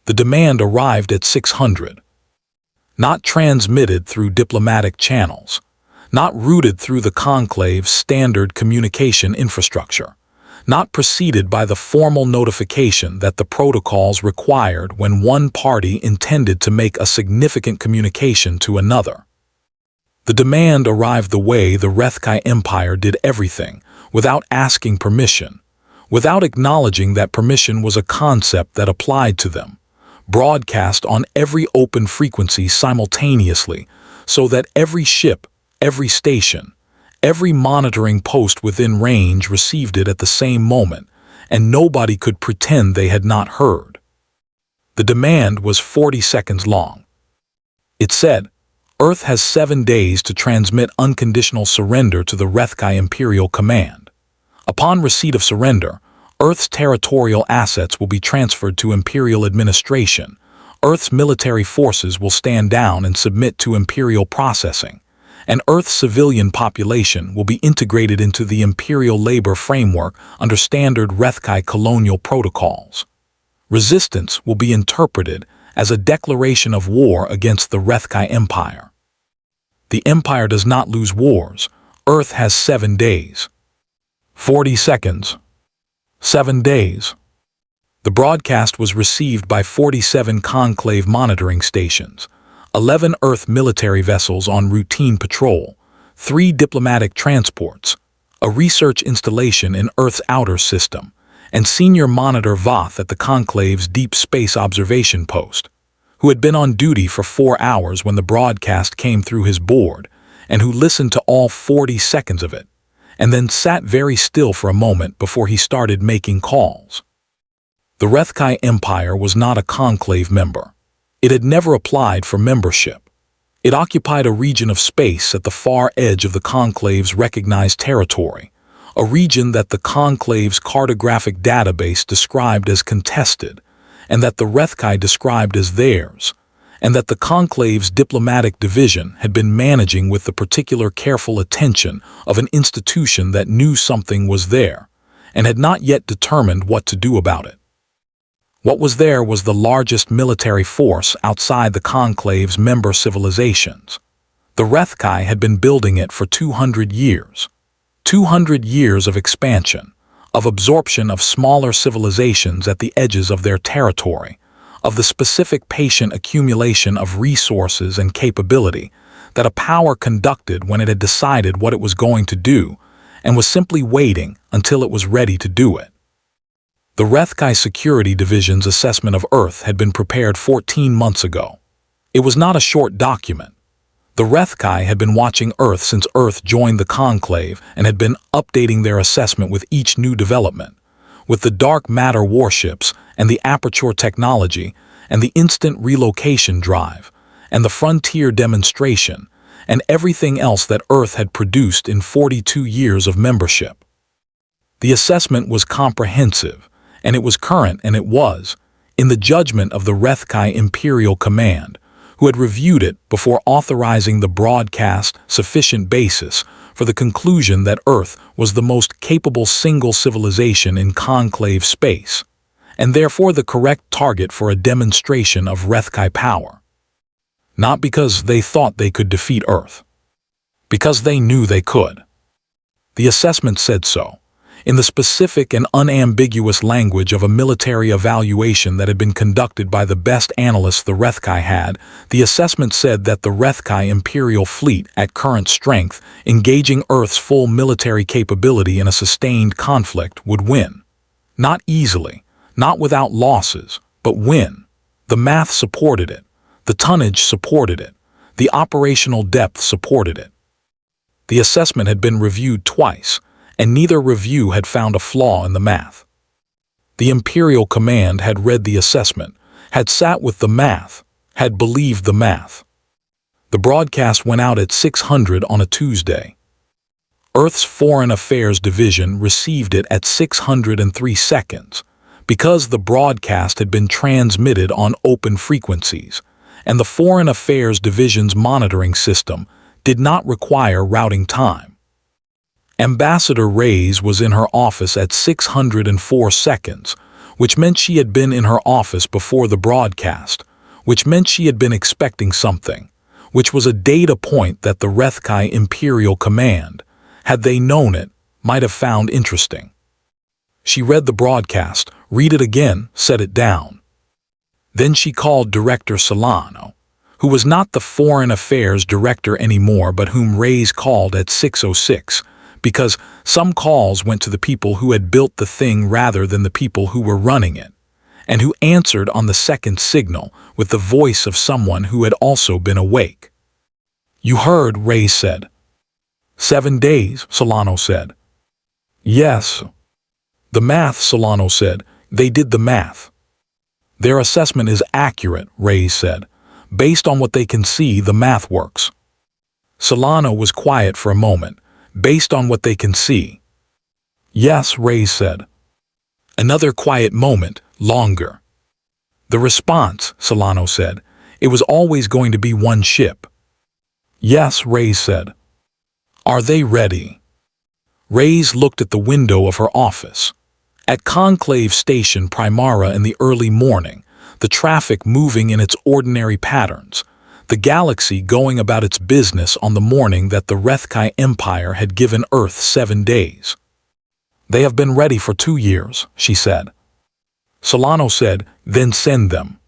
The demand arrived at 600. Not transmitted through diplomatic channels, not routed through the conclave's standard communication infrastructure, not preceded by the formal notification that the protocols required when one party intended to make a significant communication to another. The demand arrived the way the Rethkai Empire did everything, without asking permission, without acknowledging that permission was a concept that applied to them, broadcast on every open frequency simultaneously, so that every ship, every station, every monitoring post within range received it at the same moment, and nobody could pretend they had not heard. The demand was 40 seconds long. It said, Earth has 7 days to transmit unconditional surrender to the Rethkai Imperial Command. Upon receipt of surrender, Earth's territorial assets will be transferred to Imperial administration. Earth's military forces will stand down and submit to Imperial processing, and Earth's civilian population will be integrated into the Imperial labor framework under standard Rethkai colonial protocols. Resistance will be interpreted as a declaration of war against the Rethkai Empire. The Empire does not lose wars. Earth has 7 days. 40 seconds. 7 days. The broadcast was received by 47 conclave monitoring stations, 11 Earth military vessels on routine patrol, 3 diplomatic transports, a research installation in Earth's outer system, and Senior Monitor Voth at the conclave's Deep Space Observation Post, who had been on duty for 4 hours when the broadcast came through his board, and who listened to all 40 seconds of it, and then sat very still for a moment before he started making calls. The Rethkai Empire was not a conclave member. It had never applied for membership. It occupied a region of space at the far edge of the conclave's recognized territory, a region that the conclave's cartographic database described as contested, and that the Rethkai described as theirs, and that the conclave's diplomatic division had been managing with the particular careful attention of an institution that knew something was there, and had not yet determined what to do about it. What was there was the largest military force outside the conclave's member civilizations. The Rethkai had been building it for 200 years. 200 years of expansion, of absorption of smaller civilizations at the edges of their territory, of the specific patient accumulation of resources and capability that a power conducted when it had decided what it was going to do and was simply waiting until it was ready to do it. The Rethkai Security Division's assessment of Earth had been prepared 14 months ago. It was not a short document. The Rethkai had been watching Earth since Earth joined the conclave and had been updating their assessment with each new development, with the dark matter warships and the aperture technology and the instant relocation drive and the frontier demonstration and everything else that Earth had produced in 42 years of membership. The assessment was comprehensive, and it was current, and it was, in the judgment of the Rethkai Imperial Command, who had reviewed it before authorizing the broadcast, sufficient basis for the conclusion that Earth was the most capable single civilization in conclave space, and therefore the correct target for a demonstration of Rethkai power. Not because they thought they could defeat Earth. Because they knew they could. The assessment said so, in the specific and unambiguous language of a military evaluation that had been conducted by the best analysts the Rethkai had. The assessment said that the Rethkai Imperial fleet, at current strength, engaging Earth's full military capability in a sustained conflict, would win. Not easily, not without losses, but win. The math supported it. The tonnage supported it. The operational depth supported it. The assessment had been reviewed twice, and neither review had found a flaw in the math. The Imperial Command had read the assessment, had sat with the math, had believed the math. The broadcast went out at 600 on a Tuesday. Earth's Foreign Affairs Division received it at 603 seconds, because the broadcast had been transmitted on open frequencies, and the Foreign Affairs Division's monitoring system did not require routing time. Ambassador Reyes was in her office at 604 seconds, which meant she had been in her office before the broadcast, which meant she had been expecting something, which was a data point that the Rethkai Imperial Command, had they known it, might have found interesting. She read the broadcast, read it again, set it down. Then she called Director Solano, who was not the Foreign Affairs Director anymore but whom Reyes called at 6:06, because some calls went to the people who had built the thing rather than the people who were running it, and who answered on the second signal with the voice of someone who had also been awake. "You heard," Reyes said. 7 days, Solano said. "Yes." "The math," Solano said. "They did the math." "Their assessment is accurate," Reyes said. "Based on what they can see, the math works." Solano was quiet for a moment. "Based on what they can see." "Yes," Reyes said. Another quiet moment, longer. "The response," Solano said. "It was always going to be one ship." "Yes," Reyes said. "Are they ready?" Reyes looked at the window of her office. At Conclave Station Primara in the early morning, the traffic moving in its ordinary patterns, the galaxy going about its business on the morning that the Rethkai Empire had given Earth 7 days. "They have been ready for 2 years, she said. Solano said, "Then send them."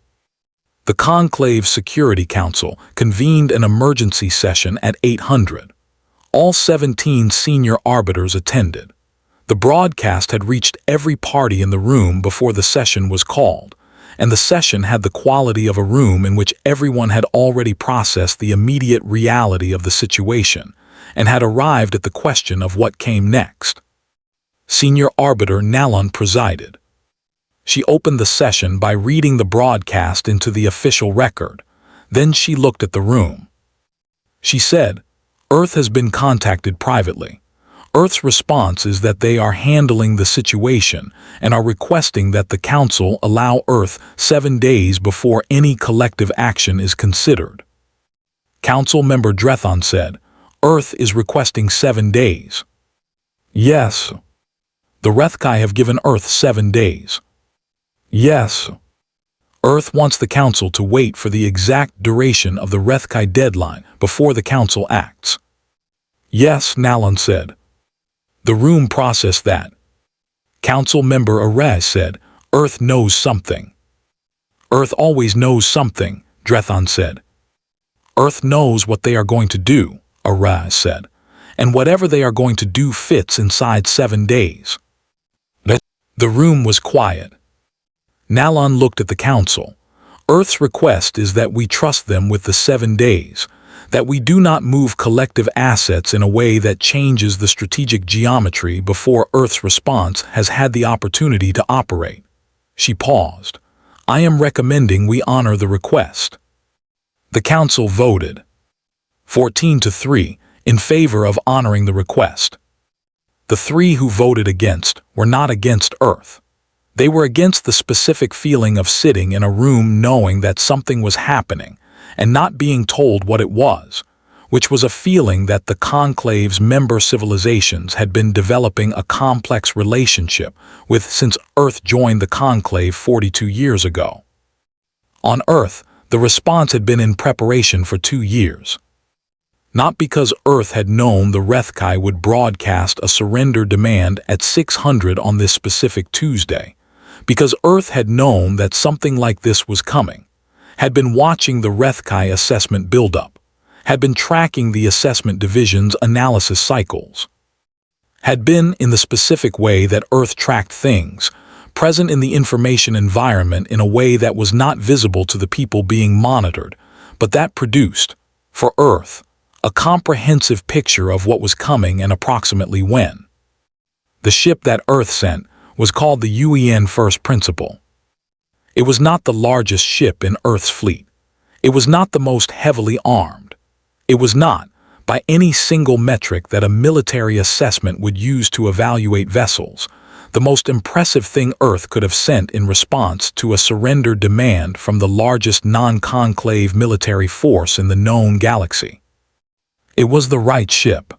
The Conclave Security Council convened an emergency session at 800. All 17 senior arbiters attended. The broadcast had reached every party in the room before the session was called, and the session had the quality of a room in which everyone had already processed the immediate reality of the situation and had arrived at the question of what came next. Senior Arbiter Nallon presided. She opened the session by reading the broadcast into the official record. Then she looked at the room. She said, "Earth has been contacted privately. Earth's response is that they are handling the situation and are requesting that the Council allow Earth 7 days before any collective action is considered." Council member Drethon said, "Earth is requesting 7 days." "Yes." "The Rethkai have given Earth 7 days." "Yes." "Earth wants the Council to wait for the exact duration of the Rethkai deadline before the Council acts." "Yes," Nallon said. The room processed that. Council member Arez said, "Earth knows something." "Earth always knows something," Drethon said. "Earth knows what they are going to do," Arez said, "and whatever they are going to do fits inside 7 days." The room was quiet. Nallon looked at the Council. "Earth's request is that we trust them with the 7 days, that we do not move collective assets in a way that changes the strategic geometry before Earth's response has had the opportunity to operate." She paused. "I am recommending we honor the request." The Council voted 14-3 in favor of honoring the request. The 3 who voted against were not against Earth. They were against the specific feeling of sitting in a room knowing that something was happening and not being told what it was, which was a feeling that the Conclave's member civilizations had been developing a complex relationship with since Earth joined the Conclave 42 years ago. On Earth, the response had been in preparation for 2 years. Not because Earth had known the Rethkai would broadcast a surrender demand at 600 on this specific Tuesday, because Earth had known that something like this was coming, had been watching the Rethkai assessment buildup, had been tracking the assessment division's analysis cycles, had been, in the specific way that Earth tracked things, present in the information environment in a way that was not visible to the people being monitored, but that produced, for Earth, a comprehensive picture of what was coming and approximately when. The ship that Earth sent was called the UEN First Principle. It was not the largest ship in Earth's fleet. It was not the most heavily armed. It was not, by any single metric that a military assessment would use to evaluate vessels, the most impressive thing Earth could have sent in response to a surrender demand from the largest non-conclave military force in the known galaxy. It was the right ship.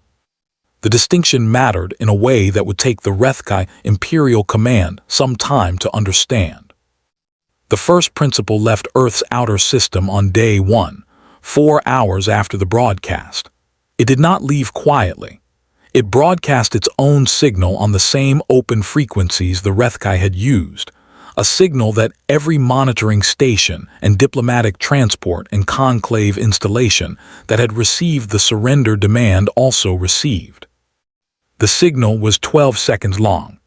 The distinction mattered in a way that would take the Rethkai Imperial Command some time to understand. The first principle left Earth's outer system on day 1, 4 hours after the broadcast. It did not leave quietly. It broadcast its own signal on the same open frequencies the Rethkai had used, a signal that every monitoring station and diplomatic transport and conclave installation that had received the surrender demand also received. The signal was 12 seconds long.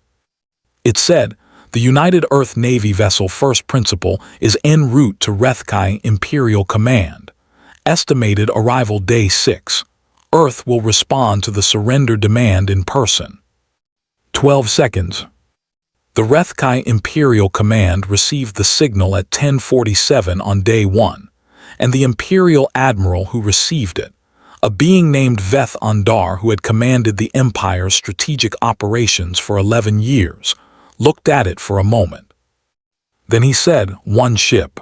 It said, "The United Earth Navy vessel First Principle is en route to Rethkai Imperial Command. Estimated arrival day 6. Earth will respond to the surrender demand in person." 12 seconds. The Rethkai Imperial Command received the signal at 10:47 on day 1, and the Imperial Admiral who received it, a being named Veth Ondar who had commanded the Empire's strategic operations for 11 years, looked at it for a moment. Then he said, "One ship."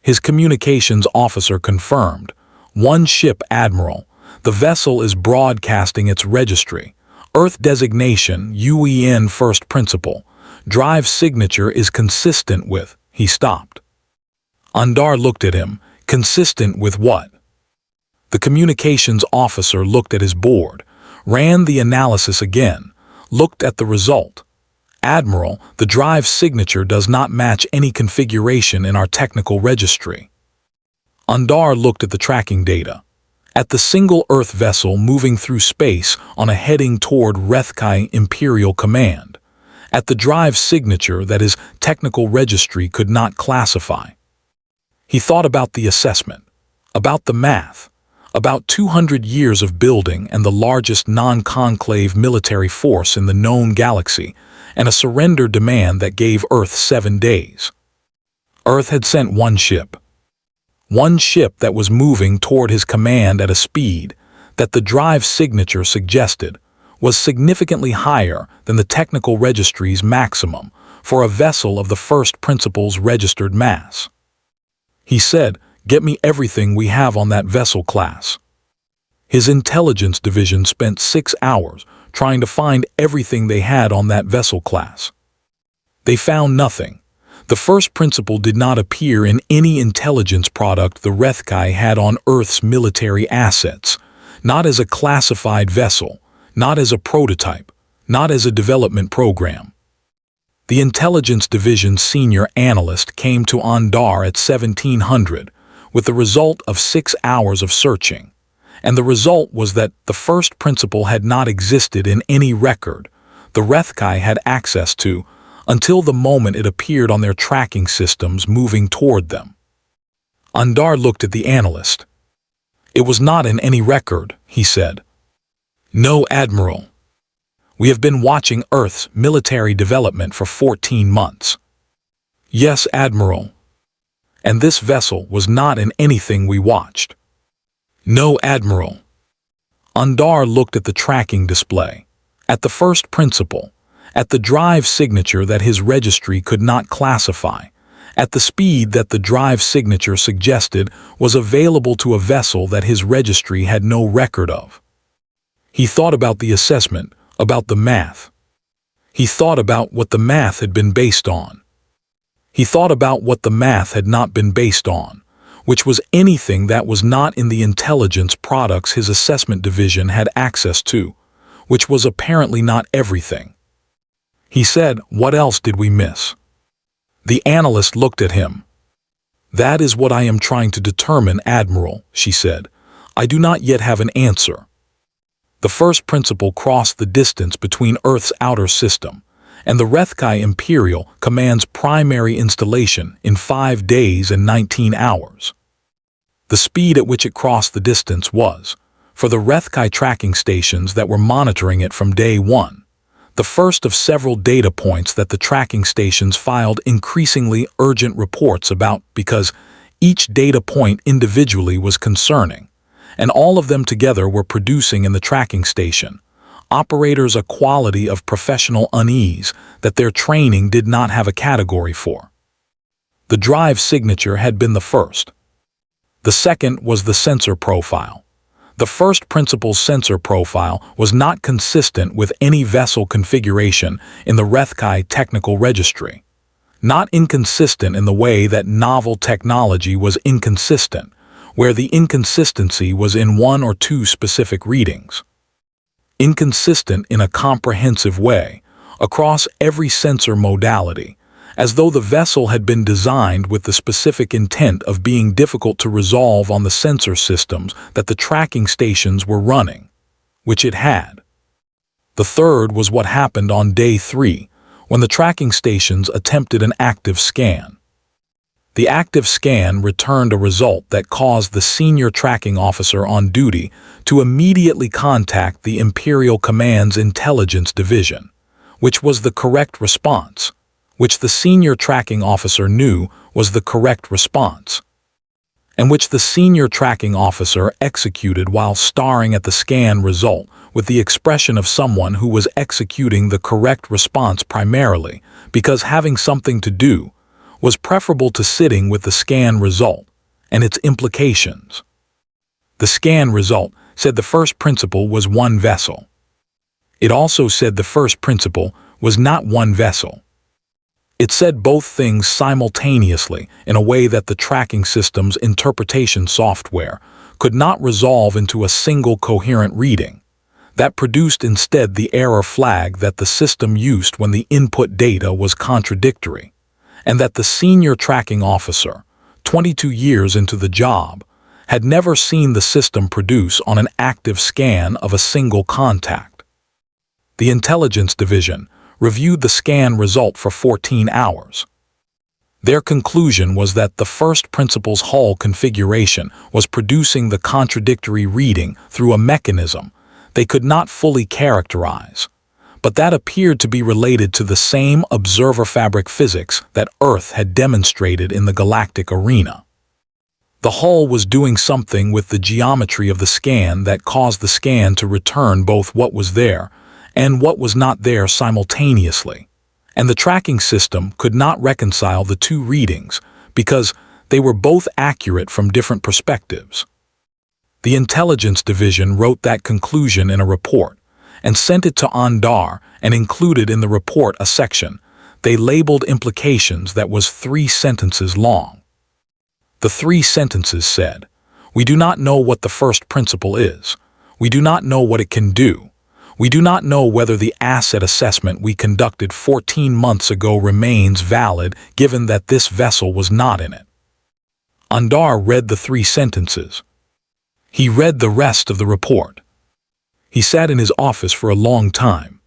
His communications officer confirmed, "One ship, Admiral. The vessel is broadcasting its registry. Earth designation, UEN First Principle. Drive signature is consistent with..." He stopped. Ondar looked at him. "Consistent with what?" The communications officer looked at his board, ran the analysis again, looked at the result. "Admiral, the drive signature does not match any configuration in our technical registry." Ondar looked at the tracking data. At the single Earth vessel moving through space on a heading toward Rethkai Imperial Command. At the drive signature that his technical registry could not classify. He thought about the assessment, about the math, about 200 years of building and the largest non-conclave military force in the known galaxy, and a surrender demand that gave Earth 7 days. Earth had sent one ship. One ship that was moving toward his command at a speed that the drive signature suggested was significantly higher than the technical registry's maximum for a vessel of the First Principle's registered mass. He said, "Get me everything we have on that vessel class." His intelligence division spent 6 hours trying to find everything they had on that vessel class. They found nothing. The First Principle did not appear in any intelligence product the Rethkai had on Earth's military assets, not as a classified vessel, not as a prototype, not as a development program. The Intelligence Division's senior analyst came to Ondar at 1700 with the result of 6 hours of searching, and the result was that the First Principle had not existed in any record the Rethkai had access to until the moment it appeared on their tracking systems moving toward them. Ondar looked at the analyst. "It was not in any record," he said. "No, Admiral. We have been watching Earth's military development for 14 months. "Yes, Admiral. And this vessel was not in anything we watched." "No, Admiral." Ondar looked at the tracking display, at the First Principle, at the drive signature that his registry could not classify, at the speed that the drive signature suggested was available to a vessel that his registry had no record of. He thought about the assessment, about the math. He thought about what the math had been based on. He thought about what the math had not been based on, which was anything that was not in the intelligence products his assessment division had access to, which was apparently not everything. He said, "What else did we miss?" The analyst looked at him. "That is what I am trying to determine, Admiral," she said. "I do not yet have an answer." The First Principle crossed the distance between Earth's outer system and the Rethkai Imperial Command's primary installation in 5 days and 19 hours. The speed at which it crossed the distance was, for the Rethkai tracking stations that were monitoring it from day 1, the first of several data points that the tracking stations filed increasingly urgent reports about because each data point individually was concerning, and all of them together were producing in the tracking station operators a quality of professional unease that their training did not have a category for. The drive signature had been the first. The second was the sensor profile. The first principle's sensor profile was not consistent with any vessel configuration in the Rethkai technical registry. Not inconsistent in the way that novel technology was inconsistent, where the inconsistency was in one or two specific readings. Inconsistent in a comprehensive way, across every sensor modality, as though the vessel had been designed with the specific intent of being difficult to resolve on the sensor systems that the tracking stations were running, which it had. The third was what happened on day 3, when the tracking stations attempted an active scan. The active scan returned a result that caused the senior tracking officer on duty to immediately contact the Imperial Command's Intelligence Division, which was the correct response, which the senior tracking officer knew was the correct response, and which the senior tracking officer executed while staring at the scan result with the expression of someone who was executing the correct response primarily because having something to do was preferable to sitting with the scan result and its implications. The scan result said the first principle was one vessel. It also said the first principle was not one vessel. It said both things simultaneously in a way that the tracking system's interpretation software could not resolve into a single coherent reading. That produced instead the error flag that the system used when the input data was contradictory, and that the senior tracking officer, 22 years into the job, had never seen the system produce on an active scan of a single contact. The Intelligence Division reviewed the scan result for 14 hours. Their conclusion was that the first principle's hull configuration was producing the contradictory reading through a mechanism they could not fully characterize, but that appeared to be related to the same observer fabric physics that Earth had demonstrated in the galactic arena. The hull was doing something with the geometry of the scan that caused the scan to return both what was there and what was not there simultaneously, and the tracking system could not reconcile the two readings because they were both accurate from different perspectives. The Intelligence Division wrote that conclusion in a report and sent it to Andar and included in the report a section they labeled implications that was 3 sentences long. The 3 sentences said, "We do not know what the first principle is. We do not know what it can do. We do not know whether the asset assessment we conducted 14 months ago remains valid given that this vessel was not in it." Andar read the 3 sentences. He read the rest of the report. He sat in his office for a long time.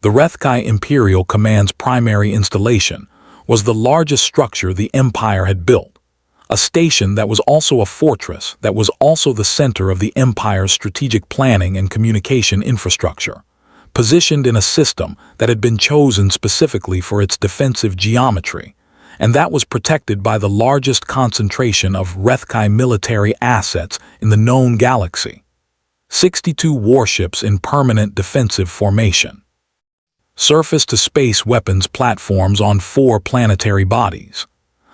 The Rethkai Imperial Command's primary installation was the largest structure the Empire had built, a station that was also a fortress that was also the center of the Empire's strategic planning and communication infrastructure, positioned in a system that had been chosen specifically for its defensive geometry, and that was protected by the largest concentration of Rethkai military assets in the known galaxy. 62 warships in permanent defensive formation. Surface-to-space weapons platforms on 4 planetary bodies.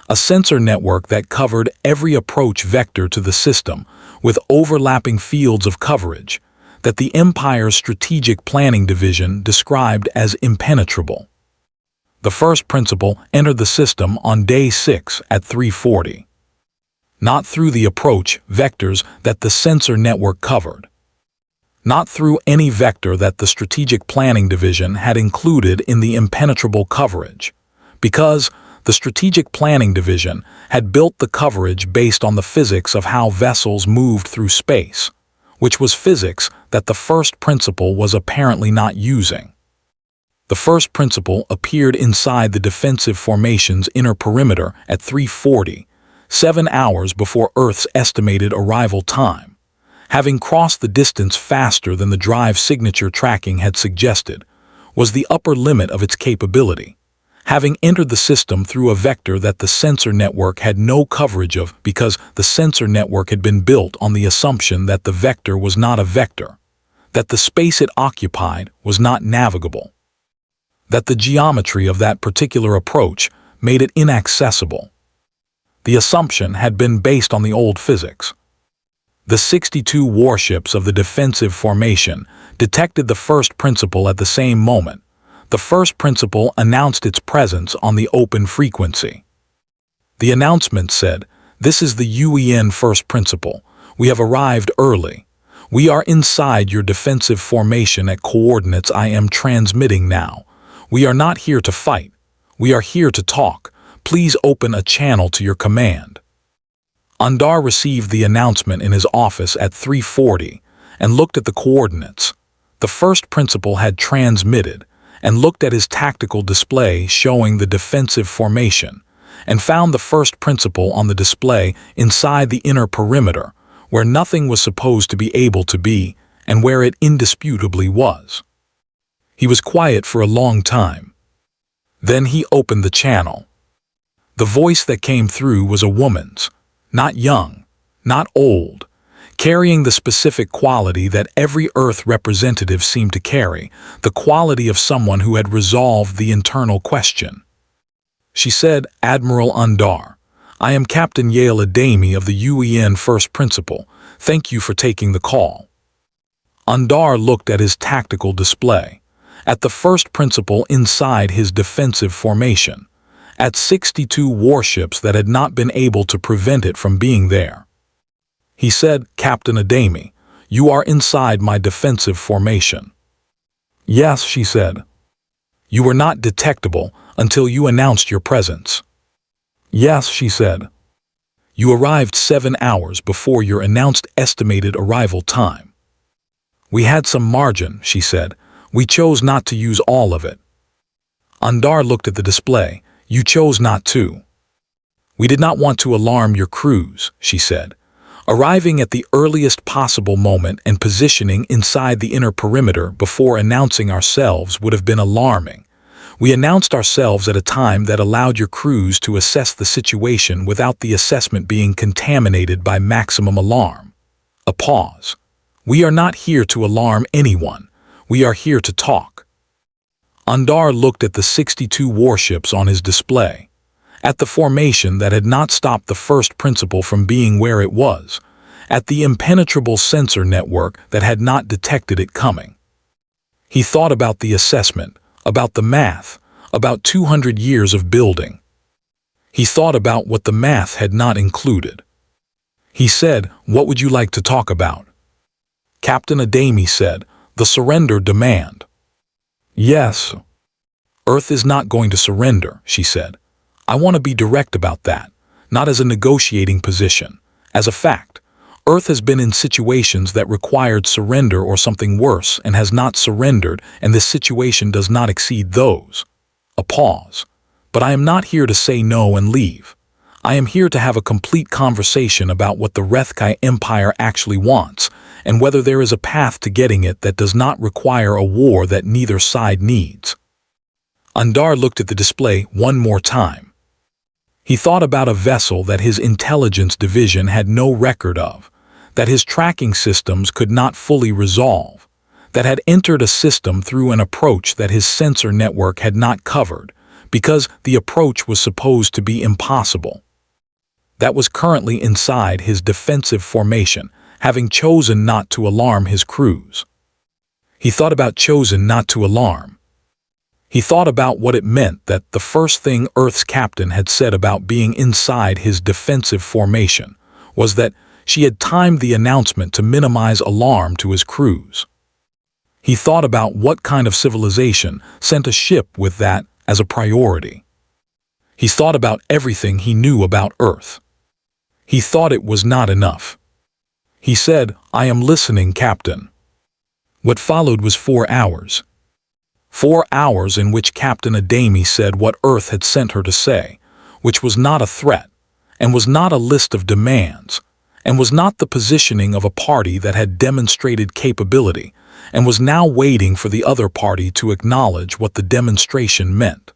A sensor network that covered every approach vector to the system with overlapping fields of coverage that the Empire's Strategic Planning Division described as impenetrable. The first principle entered the system on day 6 at 3:40. Not through the approach vectors that the sensor network covered. Not through any vector that the Strategic Planning Division had included in the impenetrable coverage, because the Strategic Planning Division had built the coverage based on the physics of how vessels moved through space, which was physics that the first principle was apparently not using. The first principle appeared inside the defensive formation's inner perimeter at 3:40, 7 hours before Earth's estimated arrival time, having crossed the distance faster than the drive signature tracking had suggested, was the upper limit of its capability, having entered the system through a vector that the sensor network had no coverage of because the sensor network had been built on the assumption that the vector was not a vector, that the space it occupied was not navigable, that the geometry of that particular approach made it inaccessible. The assumption had been based on the old physics. The 62 warships of the defensive formation detected the first principle at the same moment. The first principle announced its presence on the open frequency. The announcement said, "This is the UEN first principle. We have arrived early. We are inside your defensive formation at coordinates I am transmitting now. We are not here to fight. We are here to talk. Please open a channel to your command." Undar received the announcement in his office at 3:40 and looked at the coordinates. The first principle had transmitted and looked at his tactical display showing the defensive formation and found the first principle on the display inside the inner perimeter where nothing was supposed to be able to be and where it indisputably was. He was quiet for a long time. Then he opened the channel. The voice that came through was a woman's, not young, not old, carrying the specific quality that every Earth representative seemed to carry, the quality of someone who had resolved the internal question. She said, "Admiral Undar, I am Captain Yale Adami of the UEN First Principle. Thank you for taking the call." Undar looked at his tactical display, at the first principle inside his defensive formation, at 62 warships that had not been able to prevent it from being there. He said, "Captain Adami, you are inside my defensive formation." "Yes," she said. "You were not detectable until you announced your presence." "Yes," she said. "You arrived 7 hours before your announced estimated arrival time." "We had some margin," she said. "We chose not to use all of it." Undar looked at the display. "You chose not to." "We did not want to alarm your crews," she said. "Arriving at the earliest possible moment and positioning inside the inner perimeter before announcing ourselves would have been alarming. We announced ourselves at a time that allowed your crews to assess the situation without the assessment being contaminated by maximum alarm." A pause. "We are not here to alarm anyone. We are here to talk." Undar looked at the 62 warships on his display, at the formation that had not stopped the first principle from being where it was, at the impenetrable sensor network that had not detected it coming. He thought about the assessment, about the math, about 200 years of building. He thought about what the math had not included. He said, "What would you like to talk about?" Captain Adami said, "The surrender demand." "Yes." "Earth is not going to surrender," she said. "I want to be direct about that, not as a negotiating position, as a fact. Earth has been in situations that required surrender or something worse and has not surrendered, and this situation does not exceed those." A pause. "But I am not here to say no and leave. I am here to have a complete conversation about what the Rethkai Empire actually wants, and whether there is a path to getting it that does not require a war that neither side needs." Undar looked at the display one more time. He thought about a vessel that his intelligence division had no record of, that his tracking systems could not fully resolve, that had entered a system through an approach that his sensor network had not covered, because the approach was supposed to be impossible. That was currently inside his defensive formation, having chosen not to alarm his crews. He thought about chosen not to alarm. He thought about what it meant that the first thing Earth's captain had said about being inside his defensive formation was that she had timed the announcement to minimize alarm to his crews. He thought about what kind of civilization sent a ship with that as a priority. He thought about everything he knew about Earth. He thought it was not enough. He said, "I am listening, Captain." What followed was 4 hours. 4 hours in which Captain Adami said what Earth had sent her to say, which was not a threat, and was not a list of demands, and was not the positioning of a party that had demonstrated capability, and was now waiting for the other party to acknowledge what the demonstration meant.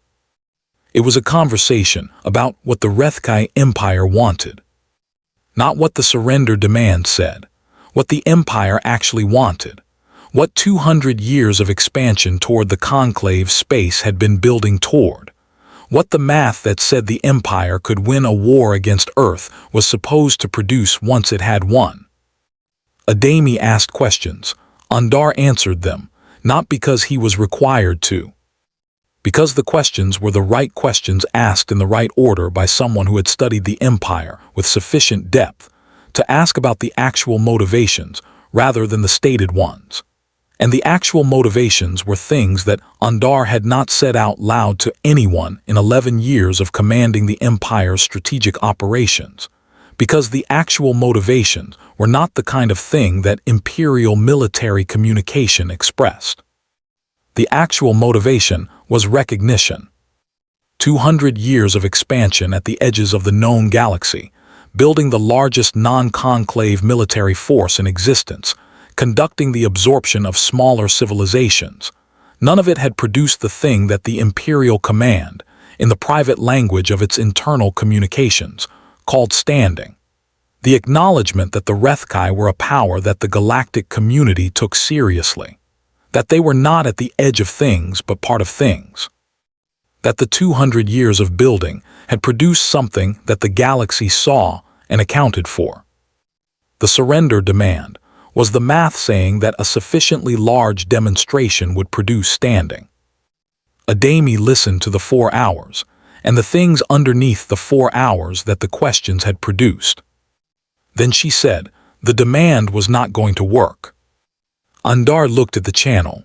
It was a conversation about what the Rethkai Empire wanted. Not what the surrender demand said, what the Empire actually wanted, what 200 years of expansion toward the conclave space had been building toward, what the math that said the Empire could win a war against Earth was supposed to produce once it had won. Adami asked questions. Undar answered them, not because he was required to. Because the questions were the right questions asked in the right order by someone who had studied the Empire with sufficient depth to ask about the actual motivations rather than the stated ones. And the actual motivations were things that Undar had not said out loud to anyone in 11 years of commanding the Empire's strategic operations, because the actual motivations were not the kind of thing that Imperial military communication expressed. The actual motivation was recognition. 200 years of expansion at the edges of the known galaxy, building the largest non-conclave military force in existence, conducting the absorption of smaller civilizations. None of it had produced the thing that the Imperial Command, in the private language of its internal communications, called standing. The acknowledgement that the Rethkai were a power that the galactic community took seriously. That they were not at the edge of things but part of things. That the 200 years of building had produced something that the galaxy saw and accounted for. The surrender demand was the math saying that a sufficiently large demonstration would produce standing. Adami listened to the 4 hours, and the things underneath the 4 hours that the questions had produced. Then she said, the demand was not going to work. Undar looked at the channel.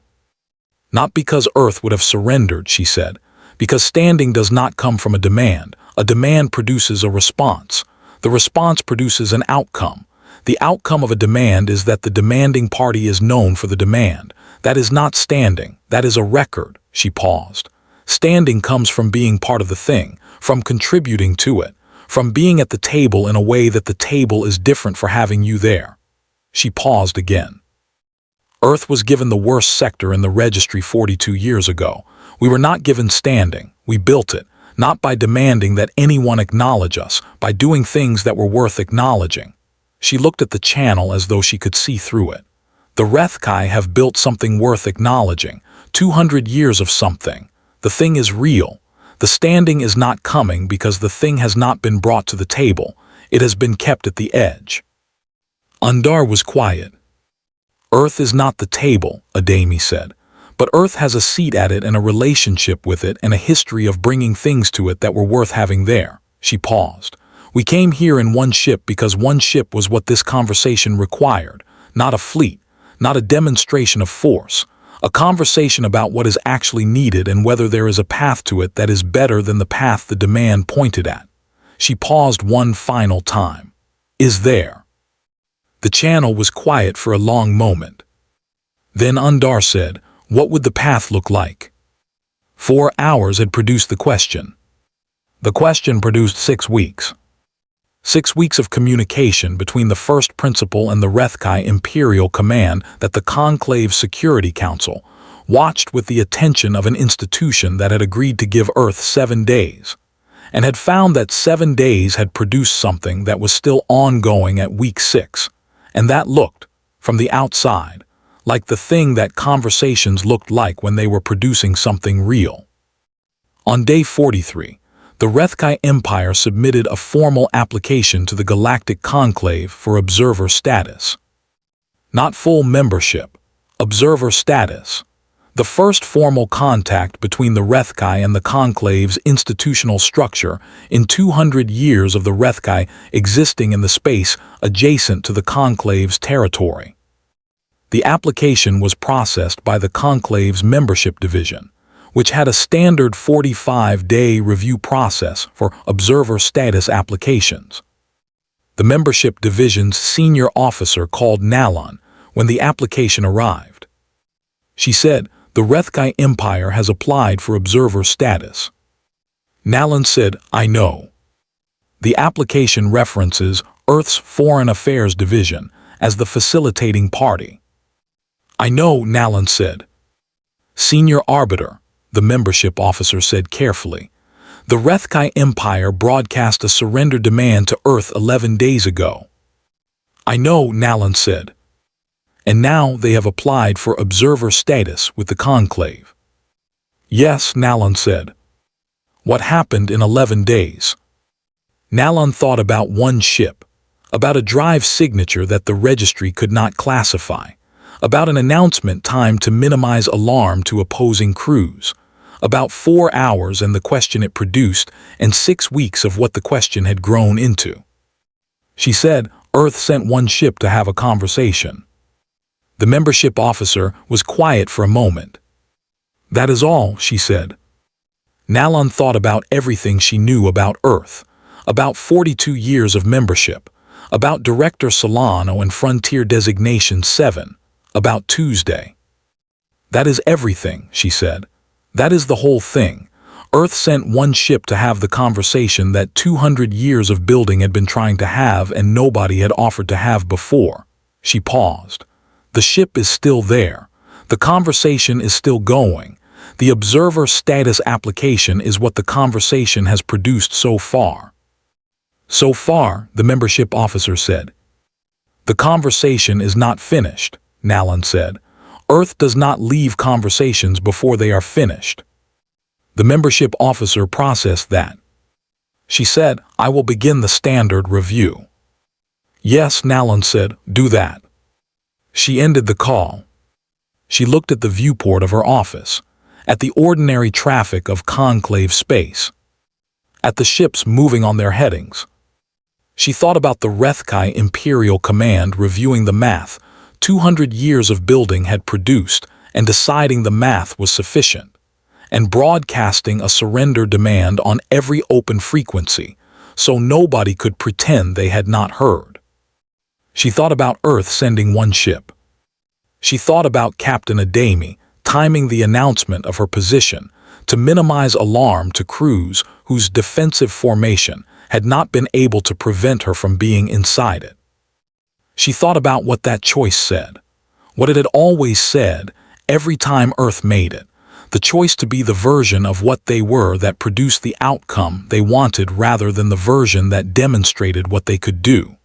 Not because Earth would have surrendered, she said, because standing does not come from a demand. A demand produces a response. The response produces an outcome. The outcome of a demand is that the demanding party is known for the demand. That is not standing. That is a record. She paused. Standing comes from being part of the thing, from contributing to it, from being at the table in a way that the table is different for having you there. She paused again. Earth was given the worst sector in the registry 42 years ago. We were not given standing. We built it, not by demanding that anyone acknowledge us, by doing things that were worth acknowledging. She looked at the channel as though she could see through it. The Rethkai have built something worth acknowledging, 200 years of something. The thing is real. The standing is not coming because the thing has not been brought to the table. It has been kept at the edge. Undar was quiet. Earth is not the table, Adami said, but Earth has a seat at it and a relationship with it and a history of bringing things to it that were worth having there. She paused. We came here in one ship because one ship was what this conversation required, not a fleet, not a demonstration of force, a conversation about what is actually needed and whether there is a path to it that is better than the path the demand pointed at. She paused one final time. Is there? The channel was quiet for a long moment. Then Undar said, what would the path look like? 4 hours had produced the question. The question produced 6 weeks. 6 weeks of communication between the first principal and the Rethkai Imperial Command that the Conclave Security Council watched with the attention of an institution that had agreed to give Earth 7 days, and had found that 7 days had produced something that was still ongoing at week 6, and that looked, from the outside, like the thing that conversations looked like when they were producing something real. On day 43, the Rethkai Empire submitted a formal application to the Galactic Conclave for observer status. Not full membership, observer status. The first formal contact between the Rethkai and the Conclave's institutional structure in 200 years of the Rethkai existing in the space adjacent to the Conclave's territory. The application was processed by the Conclave's membership division, which had a standard 45-day review process for observer status applications. The membership division's senior officer called Nalon when the application arrived. She said, the Rethkai Empire has applied for observer status. Nalon said, I know. The application references Earth's Foreign Affairs Division as the facilitating party. I know, Nalon said. Senior Arbiter, the membership officer said carefully. The Rethkai Empire broadcast a surrender demand to Earth 11 days ago. I know, Nalon said. And now they have applied for observer status with the Conclave. Yes, Nalon said. What happened in 11 days? Nalon thought about one ship, about a drive signature that the registry could not classify, about an announcement timed to minimize alarm to opposing crews, about 4 hours and the question it produced, and 6 weeks of what the question had grown into. She said, Earth sent one ship to have a conversation. The membership officer was quiet for a moment. That is all, she said. Nalon thought about everything she knew about Earth, about 42 years of membership, about Director Solano and Frontier Designation 7, about Tuesday. That is everything, she said. That is the whole thing. Earth sent one ship to have the conversation that 200 years of building had been trying to have and nobody had offered to have before. She paused. The ship is still there. The conversation is still going. The observer status application is what the conversation has produced so far. So far, the membership officer said. The conversation is not finished, Nalon said. Earth does not leave conversations before they are finished. The membership officer processed that. She said, I will begin the standard review. Yes, Nalon said, do that. She ended the call. She looked at the viewport of her office, at the ordinary traffic of conclave space, at the ships moving on their headings. She thought about the Rethkai Imperial Command reviewing the math 200 years of building had produced and deciding the math was sufficient, and broadcasting a surrender demand on every open frequency so nobody could pretend they had not heard. She thought about Earth sending one ship. She thought about Captain Adami timing the announcement of her position to minimize alarm to crews whose defensive formation had not been able to prevent her from being inside it. She thought about what that choice said, what it had always said every time Earth made it, the choice to be the version of what they were that produced the outcome they wanted rather than the version that demonstrated what they could do.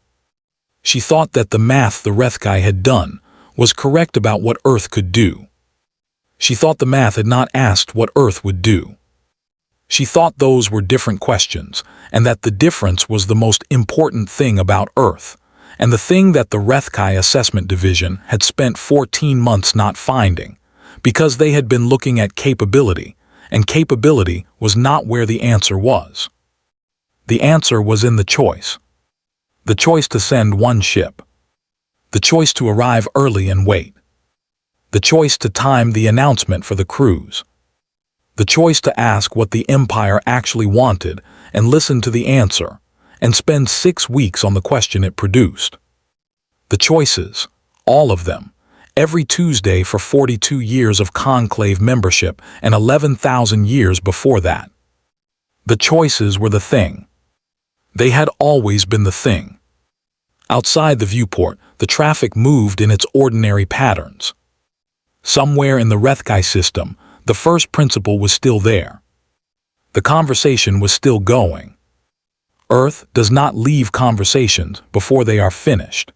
She thought that the math the Rethkai had done was correct about what Earth could do. She thought the math had not asked what Earth would do. She thought those were different questions, and that the difference was the most important thing about Earth, and the thing that the Rethkai Assessment Division had spent 14 months not finding, because they had been looking at capability, and capability was not where the answer was. The answer was in the choice. The choice to send one ship. The choice to arrive early and wait. The choice to time the announcement for the crews. The choice to ask what the Empire actually wanted and listen to the answer, and spend 6 weeks on the question it produced. The choices, all of them, every Tuesday for 42 years of conclave membership and 11,000 years before that. The choices were the thing. They had always been the thing. Outside the viewport, the traffic moved in its ordinary patterns. Somewhere in the Rethkai system, the first principle was still there. The conversation was still going. Earth does not leave conversations before they are finished.